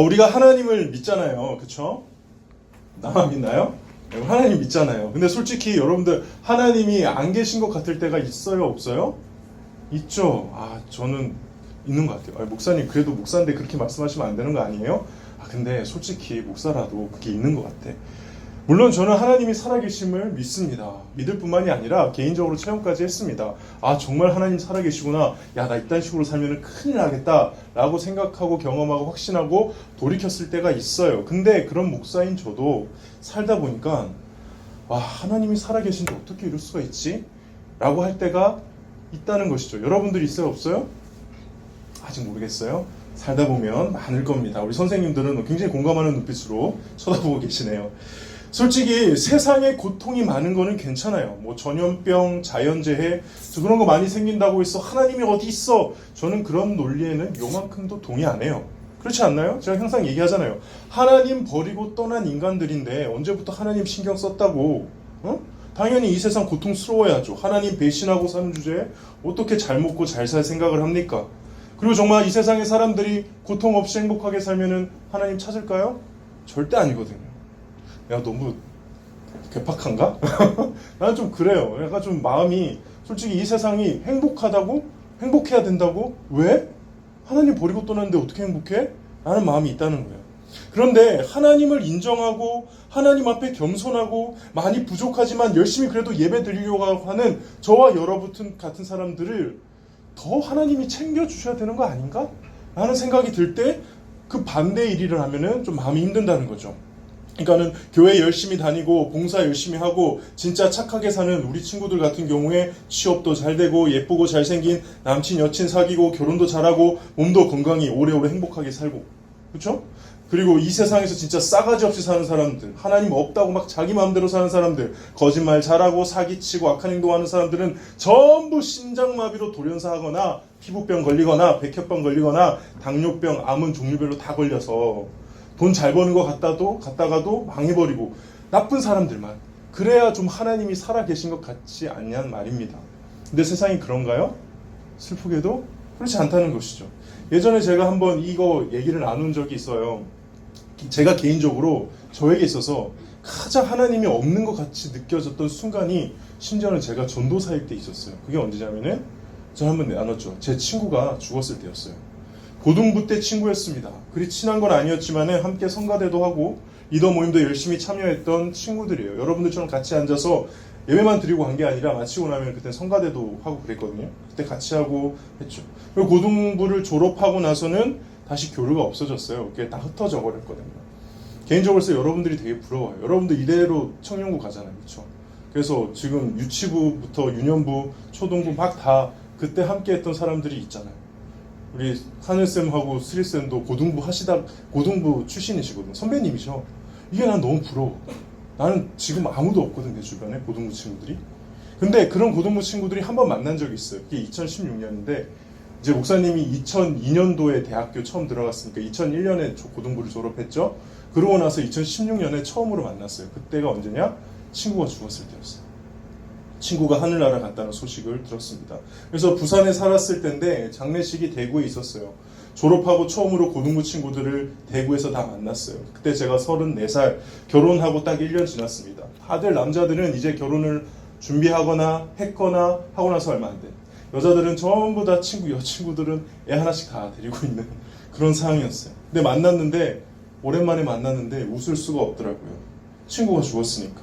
우리가 하나님을 믿잖아요. 그쵸? 나만 믿나요? 하나님 믿잖아요. 근데 솔직히 여러분들 하나님이 안 계신 것 같을 때가 있어요? 없어요? 있죠. 저는 있는 것 같아요. 목사님 그래도 목사인데 그렇게 말씀하시면 안 되는 거 아니에요? 근데 솔직히 목사라도 그게 있는 것 같아. 물론 저는 하나님이 살아계심을 믿습니다. 믿을 뿐만이 아니라 개인적으로 체험까지 했습니다. 정말 하나님 살아계시구나. 나 이딴 식으로 살면 큰일 나겠다 라고 생각하고 경험하고 확신하고 돌이켰을 때가 있어요. 근데 그런 목사인 저도 살다 보니까 하나님이 살아계신데 어떻게 이럴 수가 있지? 라고 할 때가 있다는 것이죠. 여러분들 있어요? 없어요? 아직 모르겠어요. 살다 보면 많을 겁니다. 우리 선생님들은 굉장히 공감하는 눈빛으로 쳐다보고 계시네요. 솔직히 세상에 고통이 많은 거는 괜찮아요. 전염병, 자연재해 그런 거 많이 생긴다고 해서 하나님이 어디 있어? 저는 그런 논리에는 요만큼도 동의 안 해요. 그렇지 않나요? 제가 항상 얘기하잖아요. 하나님 버리고 떠난 인간들인데 언제부터 하나님 신경 썼다고? 당연히 이 세상 고통스러워야죠. 하나님 배신하고 사는 주제에 어떻게 잘 먹고 잘 살 생각을 합니까? 그리고 정말 이 세상의 사람들이 고통 없이 행복하게 살면은 하나님 찾을까요? 절대 아니거든요. 너무 괴팍한가? 나는 좀 그래요. 약간 좀 마음이 솔직히 이 세상이 행복하다고? 행복해야 된다고? 왜? 하나님 버리고 떠났는데 어떻게 행복해? 라는 마음이 있다는 거예요. 그런데 하나님을 인정하고 하나님 앞에 겸손하고 많이 부족하지만 열심히 그래도 예배 드리려고 하는 저와 여러분 같은 사람들을 더 하나님이 챙겨주셔야 되는 거 아닌가? 라는 생각이 들 때 그 반대의 일을 하면은 좀 마음이 힘든다는 거죠. 그러니까는 교회 열심히 다니고 봉사 열심히 하고 진짜 착하게 사는 우리 친구들 같은 경우에 취업도 잘 되고 예쁘고 잘생긴 남친 여친 사귀고 결혼도 잘하고 몸도 건강히 오래오래 행복하게 살고 그렇죠? 그리고 이 세상에서 진짜 싸가지 없이 사는 사람들, 하나님 없다고 막 자기 마음대로 사는 사람들, 거짓말 잘하고 사기치고 악한 행동하는 사람들은 전부 심장마비로 돌연사하거나 피부병 걸리거나 백혈병 걸리거나 당뇨병, 암은 종류별로 다 걸려서 돈 잘 버는 것 같다가도 망해버리고 나쁜 사람들만. 그래야 좀 하나님이 살아계신 것 같지 않냐는 말입니다. 근데 세상이 그런가요? 슬프게도 그렇지 않다는 것이죠. 예전에 제가 한번 이거 얘기를 나눈 적이 있어요. 제가 개인적으로 저에게 있어서 가장 하나님이 없는 것 같이 느껴졌던 순간이 심지어는 제가 전도사일 때 있었어요. 그게 언제냐면은 제가 한번 나눴죠. 제 친구가 죽었을 때였어요. 고등부 때 친구였습니다. 그리 친한 건 아니었지만 함께 성가대도 하고 리더 모임도 열심히 참여했던 친구들이에요. 여러분들처럼 같이 앉아서 예배만 드리고 간 게 아니라 마치고 나면 그때 성가대도 하고 그랬거든요. 그때 같이 하고 했죠. 그리고 고등부를 졸업하고 나서는 다시 교류가 없어졌어요. 그게 다 흩어져 버렸거든요. 개인적으로서 여러분들이 되게 부러워요. 여러분들 이대로 청년부 가잖아요. 그렇죠? 그래서 지금 유치부부터 유년부, 초등부 막 다 그때 함께 했던 사람들이 있잖아요. 우리 하늘쌤하고 스리쌤도 고등부 출신이시거든요. 선배님이셔. 이게 난 너무 부러워. 나는 지금 아무도 없거든, 내 주변에 고등부 친구들이. 근데 그런 고등부 친구들이 한 번 만난 적이 있어요. 그게 2016년인데 이제 목사님이 2002년도에 대학교 처음 들어갔으니까 2001년에 고등부를 졸업했죠. 그러고 나서 2016년에 처음으로 만났어요. 그때가 언제냐? 친구가 죽었을 때였어요. 친구가 하늘나라 갔다는 소식을 들었습니다. 그래서 부산에 살았을 때인데 장례식이 대구에 있었어요. 졸업하고 처음으로 고등부 친구들을 대구에서 다 만났어요. 그때 제가 34살, 결혼하고 딱 1년 지났습니다. 다들 남자들은 이제 결혼을 준비하거나 했거나 하고 나서 얼마 안 돼. 여자들은 전부 다 여친구들은 애 하나씩 다 데리고 있는 그런 상황이었어요. 근데 오랜만에 만났는데 웃을 수가 없더라고요. 친구가 죽었으니까.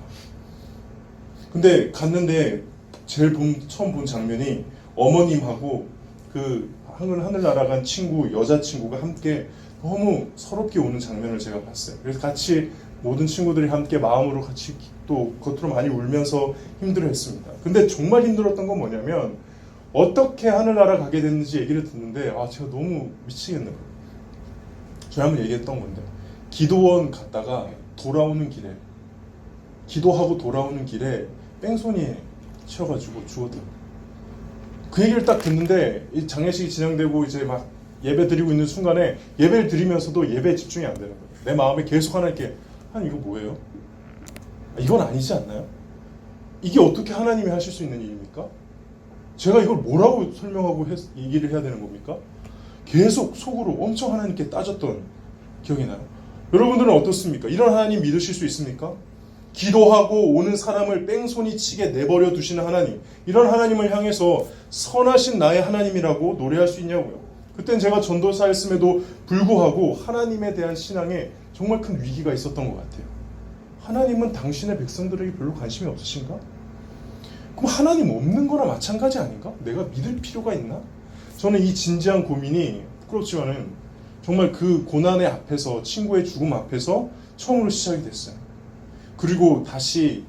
근데 갔는데 처음 본 장면이 어머님하고 그 하늘나라 간 여자친구가 함께 너무 서럽게 우는 장면을 제가 봤어요. 그래서 같이 모든 친구들이 함께 마음으로 같이 또 겉으로 많이 울면서 힘들어했습니다. 근데 정말 힘들었던 건 뭐냐면 어떻게 하늘나라 가게 됐는지 얘기를 듣는데 제가 너무 미치겠는 거예요. 제가 한번 얘기했던 건데 기도원 갔다가 기도하고 돌아오는 길에 뺑소니에 치여가지고 죽었더라고요. 그 얘기를 딱 듣는데 이 장례식이 진행되고 이제 막 예배 드리고 있는 순간에 예배를 드리면서도 예배에 집중이 안 되는 거예요. 내 마음에 계속 하나님께 이거 뭐예요? 이건 아니지 않나요? 이게 어떻게 하나님이 하실 수 있는 일입니까? 제가 이걸 뭐라고 설명하고 얘기를 해야 되는 겁니까? 계속 속으로 엄청 하나님께 따졌던 기억이 나요? 여러분들은 어떻습니까? 이런 하나님 믿으실 수 있습니까? 기도하고 오는 사람을 뺑소니 치게 내버려 두시는 하나님, 이런 하나님을 향해서 선하신 나의 하나님이라고 노래할 수 있냐고요. 그땐 제가 전도사였음에도 불구하고 하나님에 대한 신앙에 정말 큰 위기가 있었던 것 같아요. 하나님은 당신의 백성들에게 별로 관심이 없으신가? 그럼 하나님 없는 거나 마찬가지 아닌가? 내가 믿을 필요가 있나? 저는 이 진지한 고민이 부끄럽지만은 정말 그 고난의 앞에서, 친구의 죽음 앞에서 처음으로 시작이 됐어요. 그리고 다시,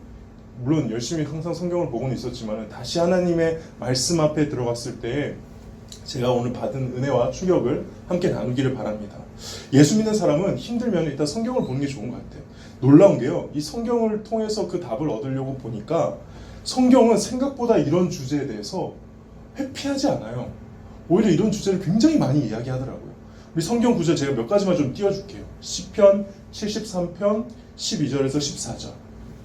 물론 열심히 항상 성경을 보고는 있었지만 다시 하나님의 말씀 앞에 들어갔을 때 제가 오늘 받은 은혜와 충격을 함께 나누기를 바랍니다. 예수 믿는 사람은 힘들면 일단 성경을 보는 게 좋은 것 같아요. 놀라운 게요, 이 성경을 통해서 그 답을 얻으려고 보니까 성경은 생각보다 이런 주제에 대해서 회피하지 않아요. 오히려 이런 주제를 굉장히 많이 이야기하더라고요. 우리 성경 구절 제가 몇 가지만 좀 띄워줄게요. 시편 73편 12절에서 14절.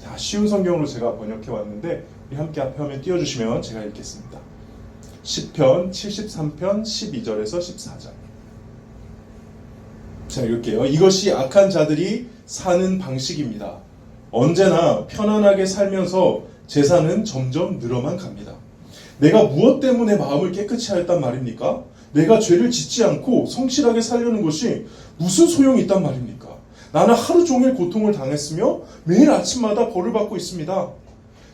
다 쉬운 성경으로 제가 번역해 왔는데 우리 함께 앞에 화면 띄워주시면 제가 읽겠습니다. 시편 73편 12절에서 14절. 자, 읽을게요. 이것이 악한 자들이 사는 방식입니다. 언제나 편안하게 살면서 재산은 점점 늘어만 갑니다. 내가 무엇 때문에 마음을 깨끗이 하였단 말입니까? 내가 죄를 짓지 않고 성실하게 살려는 것이 무슨 소용이 있단 말입니까? 나는 하루 종일 고통을 당했으며 매일 아침마다 벌을 받고 있습니다.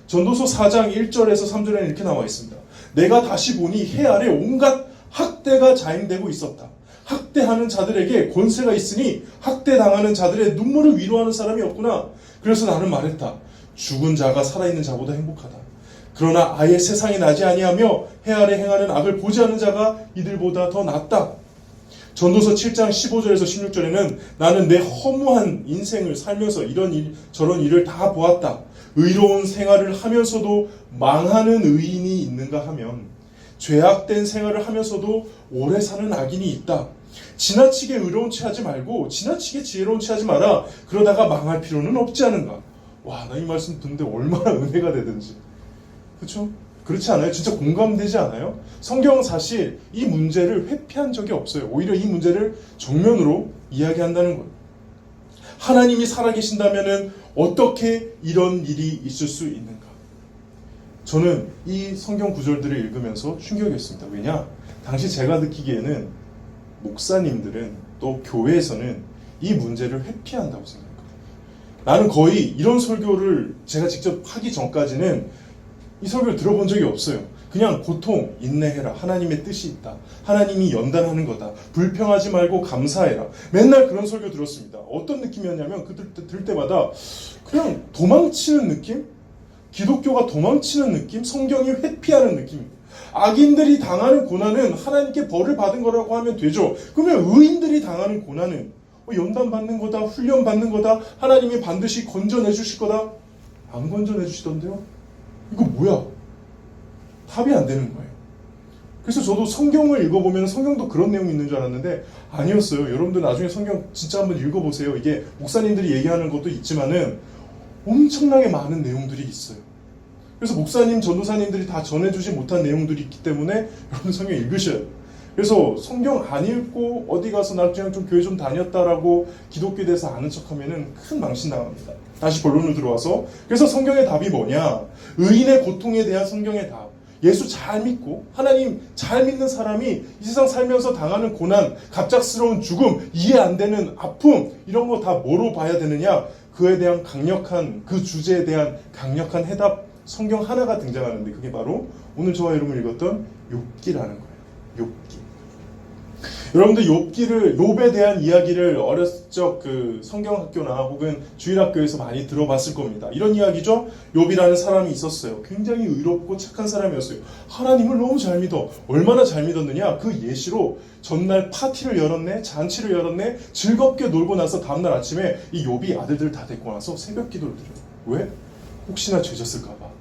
전도서 4장 1절에서 3절에는 이렇게 나와 있습니다. 내가 다시 보니 해 아래 온갖 학대가 자행되고 있었다. 학대하는 자들에게 권세가 있으니 학대당하는 자들의 눈물을 위로하는 사람이 없구나. 그래서 나는 말했다. 죽은 자가 살아있는 자보다 행복하다. 그러나 아예 세상에 나지 아니하며 해 아래 행하는 악을 보지 않는 자가 이들보다 더 낫다. 전도서 7장 15절에서 16절에는 나는 내 허무한 인생을 살면서 이런 일, 저런 일을 다 보았다. 의로운 생활을 하면서도 망하는 의인이 있는가 하면 죄악된 생활을 하면서도 오래 사는 악인이 있다. 지나치게 의로운 체 하지 말고 지나치게 지혜로운 체 하지 마라. 그러다가 망할 필요는 없지 않은가. 와, 나 이 말씀 듣는데 얼마나 은혜가 되든지. 그렇죠? 그렇지 않아요? 진짜 공감되지 않아요? 성경은 사실 이 문제를 회피한 적이 없어요. 오히려 이 문제를 정면으로 이야기한다는 거예요. 하나님이 살아계신다면 어떻게 이런 일이 있을 수 있는가? 저는 이 성경 구절들을 읽으면서 충격이었습니다. 왜냐? 당시 제가 느끼기에는 목사님들은 또 교회에서는 이 문제를 회피한다고 생각해요. 나는 거의 이런 설교를 제가 직접 하기 전까지는 이 설교를 들어본 적이 없어요. 그냥 고통, 인내해라. 하나님의 뜻이 있다. 하나님이 연단하는 거다. 불평하지 말고 감사해라. 맨날 그런 설교 들었습니다. 어떤 느낌이었냐면 그 들 때마다 그냥 도망치는 느낌? 기독교가 도망치는 느낌? 성경이 회피하는 느낌. 악인들이 당하는 고난은 하나님께 벌을 받은 거라고 하면 되죠. 그러면 의인들이 당하는 고난은 연단 받는 거다, 훈련 받는 거다, 하나님이 반드시 건져내 주실 거다. 안 건져내 주시던데요? 이거 뭐야? 답이 안 되는 거예요. 그래서 저도 성경을 읽어보면 성경도 그런 내용이 있는 줄 알았는데 아니었어요. 여러분들 나중에 성경 진짜 한번 읽어보세요. 이게 목사님들이 얘기하는 것도 있지만은 엄청나게 많은 내용들이 있어요. 그래서 목사님, 전도사님들이 다 전해주지 못한 내용들이 있기 때문에 여러분 성경 읽으셔야 돼요. 그래서 성경 안 읽고 어디 가서 나 그냥 좀 교회 좀 다녔다라고 기독교에 대해서 아는 척하면은 큰 망신 당합니다. 다시 본론으로 들어와서, 그래서 성경의 답이 뭐냐? 의인의 고통에 대한 성경의 답. 예수 잘 믿고 하나님 잘 믿는 사람이 이 세상 살면서 당하는 고난, 갑작스러운 죽음, 이해 안 되는 아픔, 이런 거 다 뭐로 봐야 되느냐? 그에 대한 강력한, 그 주제에 대한 강력한 해답, 성경 하나가 등장하는데 그게 바로 오늘 저와 여러분이 읽었던 욥기라는 거예요. 욥기. 여러분들 욥에 대한 이야기를 어렸을 적 그 성경학교나 혹은 주일학교에서 많이 들어봤을 겁니다. 이런 이야기죠. 욥이라는 사람이 있었어요. 굉장히 의롭고 착한 사람이었어요. 하나님을 너무 잘 믿어. 얼마나 잘 믿었느냐? 그 예시로 전날 파티를 열었네, 잔치를 열었네, 즐겁게 놀고 나서 다음날 아침에 이 욥이 아들들 다 데리고 나서 새벽 기도를 드려요. 왜? 혹시나 죄졌을까봐.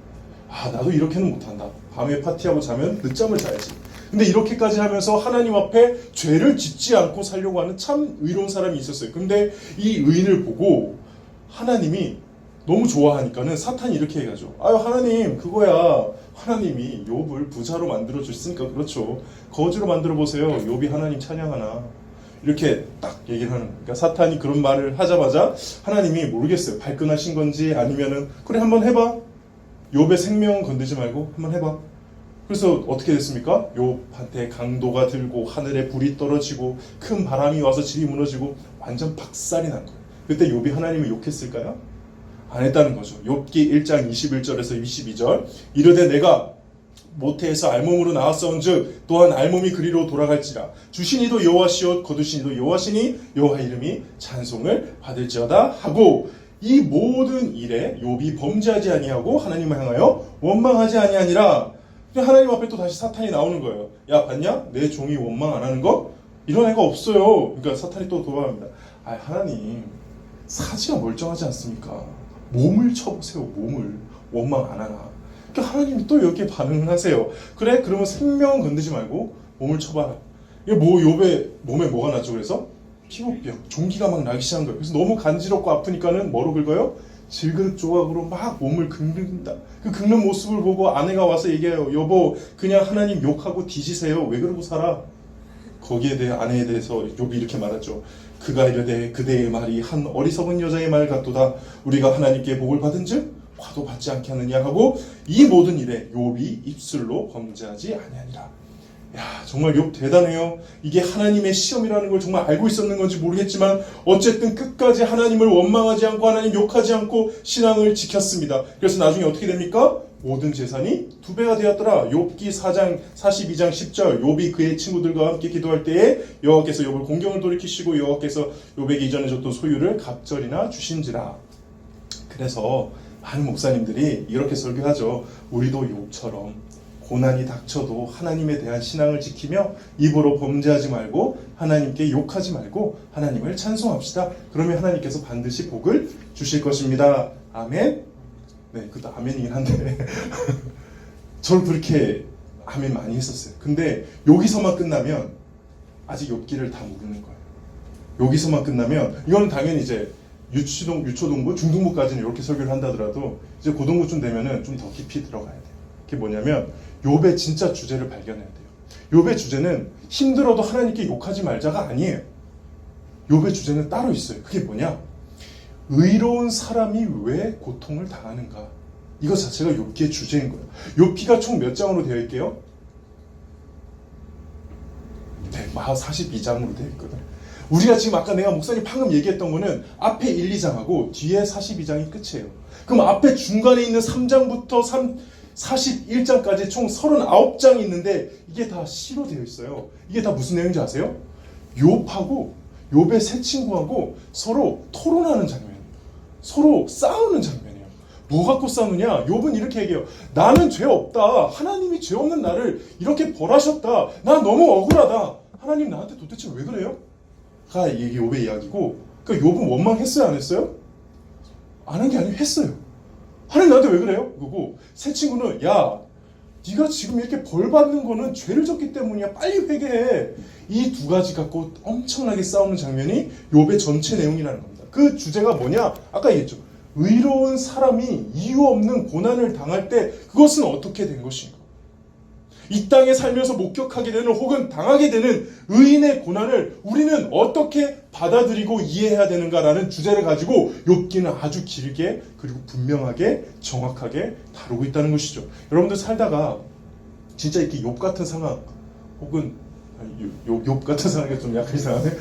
아, 나도 이렇게는 못한다. 밤에 파티하고 자면 늦잠을 자야지. 근데 이렇게까지 하면서 하나님 앞에 죄를 짓지 않고 살려고 하는 참 의로운 사람이 있었어요. 근데 이 의인을 보고 하나님이 너무 좋아하니까는 사탄이 이렇게 해가지고, 아유 하나님 그거야, 하나님이 욥을 부자로 만들어 주셨으니까 그렇죠. 거지로 만들어 보세요. 욥이 하나님 찬양하나. 이렇게 딱 얘기를 하는 거예요. 그러니까 사탄이 그런 말을 하자마자 하나님이 모르겠어요. 발끈하신 건지 아니면은 그래 한번 해봐. 욥의 생명 건드지 말고 한번 해봐. 그래서 어떻게 됐습니까? 욥한테 강도가 들고 하늘에 불이 떨어지고 큰 바람이 와서 집이 무너지고 완전 박살이 난 거예요. 그때 욥이 하나님을 욕했을까요? 안 했다는 거죠. 욥기 1장 21절에서 22절 이르되 내가 모태에서 알몸으로 나왔사온즉 또한 알몸이 그리로 돌아갈지라 주신 이도 여호와시요 거두신 이도 여호와시니 여호와 이름이 찬송을 받을지어다 하고 이 모든 일에 욥이 범죄하지 아니하고 하나님을 향하여 원망하지 아니하니라. 하나님 앞에 또 다시 사탄이 나오는 거예요. 야 봤냐? 내 종이 원망 안 하는 거? 이런 애가 없어요. 그러니까 사탄이 또 도발합니다. 아 하나님 사지가 멀쩡하지 않습니까? 몸을 쳐보세요. 몸을 원망 안 하나. 그러니까 하나님이 또 여기에 반응을 하세요. 그래? 그러면 생명 건드지 말고 몸을 쳐봐라. 이게 뭐 욥의 몸에 뭐가 나죠? 그래서 피부병, 종기가 막 나기 시작한 거예요. 그래서 너무 간지럽고 아프니까는 뭐로 긁어요? 질그릇 조각으로 막 몸을 긁는다. 그 긁는 모습을 보고 아내가 와서 얘기해요. 여보, 그냥 하나님 욕하고 뒤지세요. 왜 그러고 살아? 거기에 대해 아내에 대해서 욥이 이렇게 말하죠. 그가 이르되 그대의 말이 한 어리석은 여자의 말 같도다. 우리가 하나님께 복을 받은즉 화도 받지 않게 하느냐 하고 이 모든 일에 욥이 입술로 범죄하지 아니하니라. 야 정말 욥 대단해요. 이게 하나님의 시험이라는 걸 정말 알고 있었는 건지 모르겠지만 어쨌든 끝까지 하나님을 원망하지 않고 하나님 욕하지 않고 신앙을 지켰습니다. 그래서 나중에 어떻게 됩니까? 모든 재산이 2배가 되었더라. 욥기 4장 42장 10절 욥이 그의 친구들과 함께 기도할 때에 여호와께서 욥을 공경을 돌이키시고 여호와께서 욥에게 이전에 줬던 소유를 갑절이나 주신지라. 그래서 많은 목사님들이 이렇게 설교하죠. 우리도 욥처럼 고난이 닥쳐도 하나님에 대한 신앙을 지키며 입으로 범죄하지 말고 하나님께 욕하지 말고 하나님을 찬송합시다. 그러면 하나님께서 반드시 복을 주실 것입니다. 아멘. 네, 그것도 아멘이긴 한데 저는 그렇게 아멘 많이 했었어요. 근데 여기서만 끝나면 아직 욥기를 다 모르는 거예요. 여기서만 끝나면 이거는 당연히 이제 유초동부, 중등부까지는 이렇게 설교를 한다더라도 이제 고등부쯤 되면은 좀 더 깊이 들어가야 돼요. 그게 뭐냐면 욥의 진짜 주제를 발견해야 돼요. 욥의 주제는 힘들어도 하나님께 욕하지 말자가 아니에요. 욥의 주제는 따로 있어요. 그게 뭐냐? 의로운 사람이 왜 고통을 당하는가? 이것 자체가 욥기의 주제인 거예요. 욥기가 총 몇 장으로 되어 있게요? 네, 42장으로 되어 있거든요. 우리가 지금 아까 내가 목사님 방금 얘기했던 거는 앞에 1, 2장하고 뒤에 42장이 끝이에요. 그럼 앞에 중간에 있는 3장부터 41장까지 총 39장이 있는데 이게 다 시로 되어 있어요. 이게 다 무슨 내용인지 아세요? 욥하고 욥의 세 친구하고 서로 토론하는 장면이에요. 서로 싸우는 장면이에요. 뭐 갖고 싸우느냐? 욥은 이렇게 얘기해요. 나는 죄 없다. 하나님이 죄 없는 나를 이렇게 벌하셨다. 난 너무 억울하다. 하나님 나한테 도대체 왜 그래요? 가 이게 욥의 이야기고, 그러니까 욥은 원망했어요, 안 했어요? 안 한 게 아니고 했어요. 하나님 나한테 왜 그래요? 그리고 새 친구는 야, 네가 지금 이렇게 벌 받는 거는 죄를 졌기 때문이야. 빨리 회개해. 이 두 가지 갖고 엄청나게 싸우는 장면이 욥의 전체 내용이라는 겁니다. 그 주제가 뭐냐? 아까 얘기했죠. 의로운 사람이 이유 없는 고난을 당할 때 그것은 어떻게 된 것인가? 이 땅에 살면서 목격하게 되는 혹은 당하게 되는 의인의 고난을 우리는 어떻게 받아들이고 이해해야 되는가라는 주제를 가지고 욥기는 아주 길게 그리고 분명하게 정확하게 다루고 있다는 것이죠. 여러분들 살다가 진짜 이렇게 욥 같은 상황 혹은 욥 같은 상황이 좀 약간 이상하네.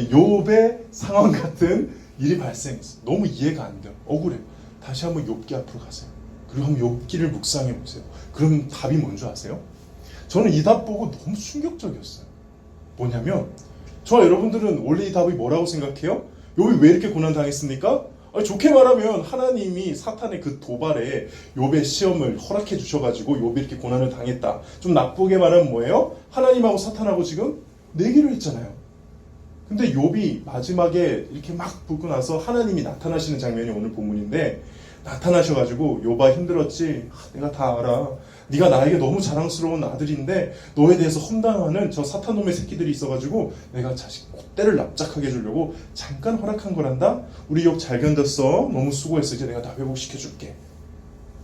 욥의 상황 같은 일이 발생했어. 너무 이해가 안 돼요. 억울해요. 다시 한번 욥기 앞으로 가세요. 그리고 한번 욥기를 묵상해 보세요. 그럼 답이 뭔지 아세요? 저는 이 답 보고 너무 충격적이었어요. 뭐냐면 저와 여러분들은 원래 이 답이 뭐라고 생각해요? 욥이 왜 이렇게 고난당했습니까? 좋게 말하면 하나님이 사탄의 그 도발에 욥의 시험을 허락해 주셔가지고 욥이 이렇게 고난을 당했다. 좀 나쁘게 말하면 뭐예요? 하나님하고 사탄하고 지금 내기를 했잖아요. 근데 욥이 마지막에 이렇게 막 붙고 나서 하나님이 나타나시는 장면이 오늘 본문인데, 나타나셔가지고 욥아 힘들었지? 내가 다 알아. 네가 나에게 너무 자랑스러운 아들인데 너에 대해서 험담하는 저 사탄놈의 새끼들이 있어가지고 내가 자식 때를 납작하게 해주려고 잠깐 허락한 거란다. 우리 욥 잘 견뎠어. 너무 수고했어. 이제 내가 다 회복시켜줄게.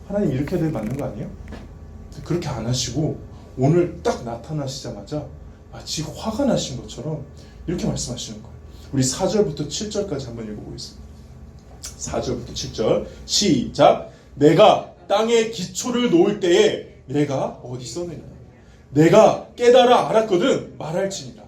하나님 이렇게 해야 맞는 거 아니에요? 그렇게 안 하시고 오늘 딱 나타나시자마자 마치 화가 나신 것처럼 이렇게 말씀하시는 거예요. 우리 4절부터 7절까지 한번 읽어보겠습니다. 4절부터 7절 시작. 내가 땅에 기초를 놓을 때에 내가 어디 있었느냐. 내가 깨달아 알았거든 말할지니라.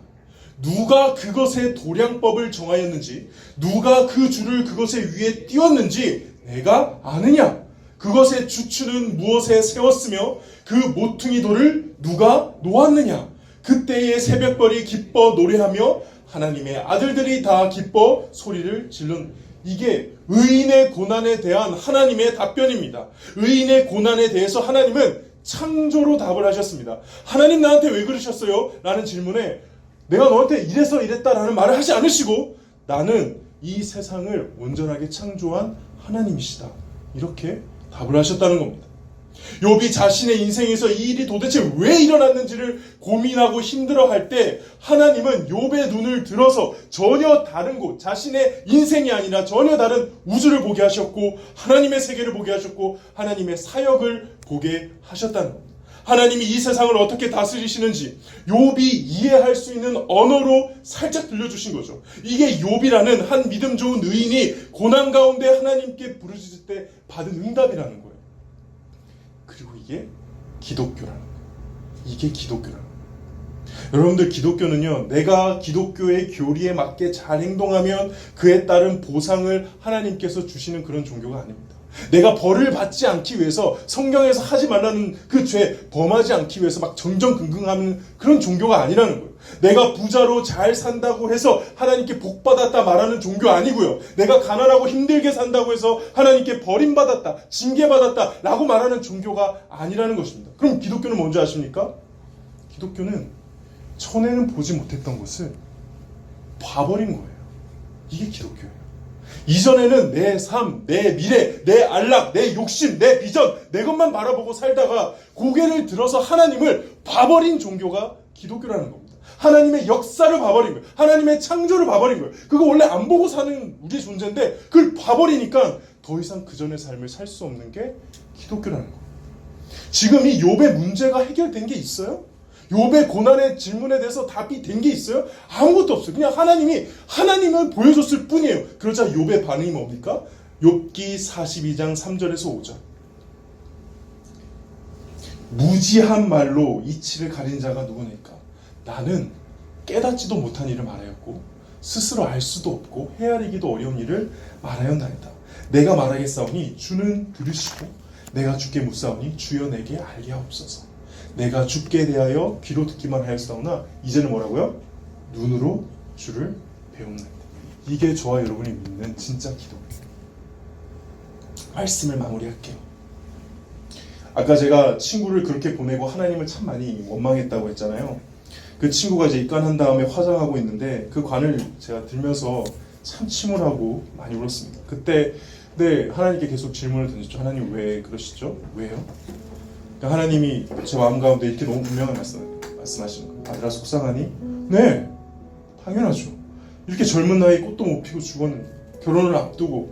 누가 그것의 도량법을 정하였는지, 누가 그 줄을 그것의 위에 띄웠는지 내가 아느냐. 그것의 주추는 무엇에 세웠으며 그 모퉁이 돌을 누가 놓았느냐. 그때의 새벽별이 기뻐 노래하며 하나님의 아들들이 다 기뻐 소리를 질른. 이게 의인의 고난에 대한 하나님의 답변입니다. 의인의 고난에 대해서 하나님은 창조로 답을 하셨습니다. 하나님 나한테 왜 그러셨어요? 라는 질문에 내가 너한테 이래서 이랬다라는 말을 하지 않으시고 나는 이 세상을 온전하게 창조한 하나님이시다. 이렇게 답을 하셨다는 겁니다. 욥이 자신의 인생에서 이 일이 도대체 왜 일어났는지를 고민하고 힘들어할 때 하나님은 욥의 눈을 들어서 전혀 다른 곳, 자신의 인생이 아니라 전혀 다른 우주를 보게 하셨고 하나님의 세계를 보게 하셨고 하나님의 사역을 보게 하셨다는 겁니다. 하나님이 이 세상을 어떻게 다스리시는지 욥이 이해할 수 있는 언어로 살짝 들려주신 거죠. 이게 욥이라는 한 믿음 좋은 의인이 고난 가운데 하나님께 부르짖을 때 받은 응답이라는 거예요. 그리고 이게 기독교라는 거예요. 이게 기독교라는 거예요. 여러분들, 기독교는요, 내가 기독교의 교리에 맞게 잘 행동하면 그에 따른 보상을 하나님께서 주시는 그런 종교가 아닙니다. 내가 벌을 받지 않기 위해서 성경에서 하지 말라는 그 죄 범하지 않기 위해서 막 정정긍긍하는 그런 종교가 아니라는 거예요. 내가 부자로 잘 산다고 해서 하나님께 복 받았다 말하는 종교 아니고요. 내가 가난하고 힘들게 산다고 해서 하나님께 버림받았다, 징계받았다 라고 말하는 종교가 아니라는 것입니다. 그럼 기독교는 뭔지 아십니까? 기독교는 전에는 보지 못했던 것을 봐버린 거예요. 이게 기독교예요. 이전에는 내 삶, 내 미래, 내 안락, 내 욕심, 내 비전, 내 것만 바라보고 살다가 고개를 들어서 하나님을 봐버린 종교가 기독교라는 겁니다. 하나님의 역사를 봐버린 거예요. 하나님의 창조를 봐버린 거예요. 그거 원래 안 보고 사는 우리 존재인데 그걸 봐버리니까 더 이상 그 전의 삶을 살 수 없는 게 기독교라는 거예요. 지금 이 욥의 문제가 해결된 게 있어요? 욥의 고난의 질문에 대해서 답이 된 게 있어요? 아무것도 없어요. 그냥 하나님을 보여줬을 뿐이에요. 그러자 욥의 반응이 뭡니까? 욥기 42장 3절에서 5절. 무지한 말로 이치를 가린 자가 누구니까? 나는 깨닫지도 못한 일을 말하였고 스스로 알 수도 없고 헤아리기도 어려운 일을 말하였나이다. 내가 말하겠사오니 주는 들으시고 내가 주께 묻사오니 주여 내게 알리옵소서. 내가 주께 대하여 귀로 듣기만 하였사오나 이제는 뭐라고요? 눈으로 주를 배웁니다. 이게 저와 여러분이 믿는 진짜 기도입니다. 말씀을 마무리할게요. 아까 제가 친구를 그렇게 보내고 하나님을 참 많이 원망했다고 했잖아요. 그 친구가 이제 입관한 다음에 화장하고 있는데 그 관을 제가 들면서 참 침울하고 많이 울었습니다. 그때 하나님께 계속 질문을 던졌죠. 하나님 왜 그러시죠? 왜요? 그러니까 하나님이 제 마음 가운데 이렇게 너무 분명한 말씀하시는 거예요. 아들아 속상하니? 네, 당연하죠. 이렇게 젊은 나이에 꽃도 못 피고 죽었는데, 결혼을 앞두고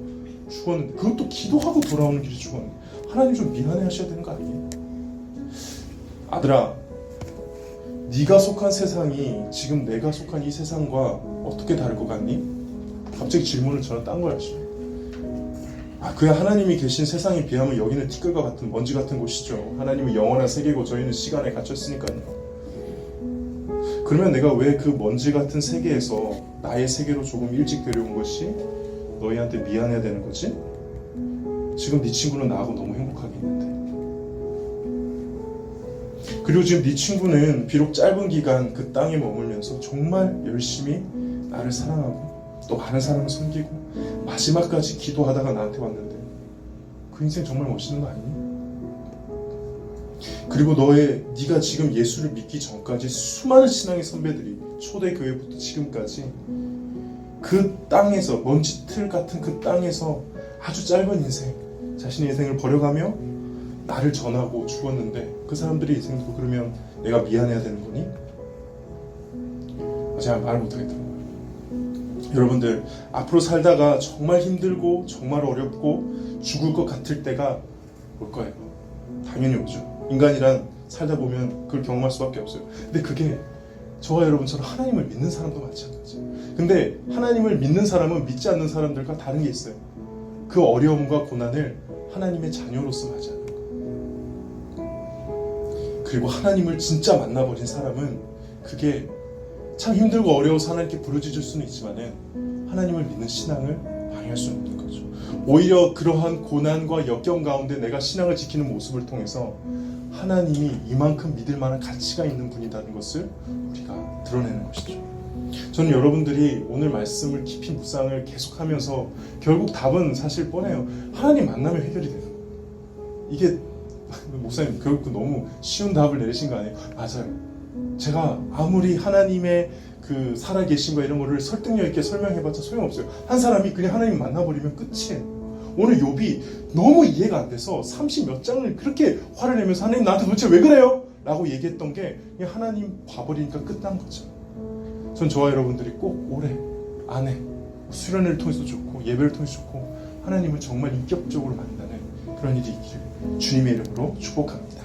죽었는데, 그것도 기도하고 돌아오는 길에 죽었는데 하나님 좀 미안해 하셔야 되는 거 아니에요? 아들아, 네가 속한 세상이 지금 내가 속한 이 세상과 어떻게 다를 것 같니? 갑자기 질문을 저는 딴 거야. 그야 하나님이 계신 세상에 비하면 여기는 티끌과 같은 먼지 같은 곳이죠. 하나님은 영원한 세계고 저희는 시간에 갇혔으니까요. 그러면 내가 왜 그 먼지 같은 세계에서 나의 세계로 조금 일찍 데려온 것이 너희한테 미안해야 되는 거지? 지금 네 친구는 나하고 너무 행복하게 있는데. 그리고 지금 네 친구는 비록 짧은 기간 그 땅에 머물면서 정말 열심히 나를 사랑하고 또 많은 사람을 섬기고 마지막까지 기도하다가 나한테 왔는데 그 인생 정말 멋있는 거 아니니? 그리고 네가 지금 예수를 믿기 전까지 수많은 신앙의 선배들이 초대교회부터 지금까지 그 땅에서 먼지틀 같은 그 땅에서 아주 짧은 인생, 자신의 인생을 버려가며 나를 전하고 죽었는데 그 사람들의 인생도 그러면 내가 미안해야 되는 거니? 제가 말 못하겠더라고요. 여러분들, 앞으로 살다가 정말 힘들고 정말 어렵고 죽을 것 같을 때가 올 거예요. 당연히 오죠. 인간이란 살다 보면 그걸 경험할 수밖에 없어요. 근데 그게 저와 여러분처럼 하나님을 믿는 사람도 마찬가지예요. 근데 하나님을 믿는 사람은 믿지 않는 사람들과 다른 게 있어요. 그 어려움과 고난을 하나님의 자녀로서 맞이하는 거예요. 그리고 하나님을 진짜 만나버린 사람은 그게 참 힘들고 어려워서 하나님께 부르짖을 수는 있지만은 하나님을 믿는 신앙을 방해할 수 없는 거죠. 오히려 그러한 고난과 역경 가운데 내가 신앙을 지키는 모습을 통해서 하나님이 이만큼 믿을 만한 가치가 있는 분이라는 것을 우리가 드러내는 것이죠. 저는 여러분들이 오늘 말씀을 깊이 묵상을 계속하면서 결국 답은 사실 뻔해요. 하나님 만나면 해결이 되는 거예요. 이게 목사님 결국 너무 쉬운 답을 내리신 거 아니에요? 맞아요. 제가 아무리 하나님의 그 살아계신과 이런 거를 설득력 있게 설명해봤자 소용없어요. 한 사람이 그냥 하나님 만나버리면 끝이에요. 오늘 욥이 너무 이해가 안 돼서 30몇 장을 그렇게 화를 내면서 하나님 나한테 도대체 왜 그래요? 라고 얘기했던 게 그냥 하나님 봐버리니까 끝난 거죠. 전 저와 여러분들이 꼭 올해 안에 수련회를 통해서 좋고 예배를 통해서 좋고 하나님을 정말 인격적으로 만나는 그런 일이 있기를 주님의 이름으로 축복합니다.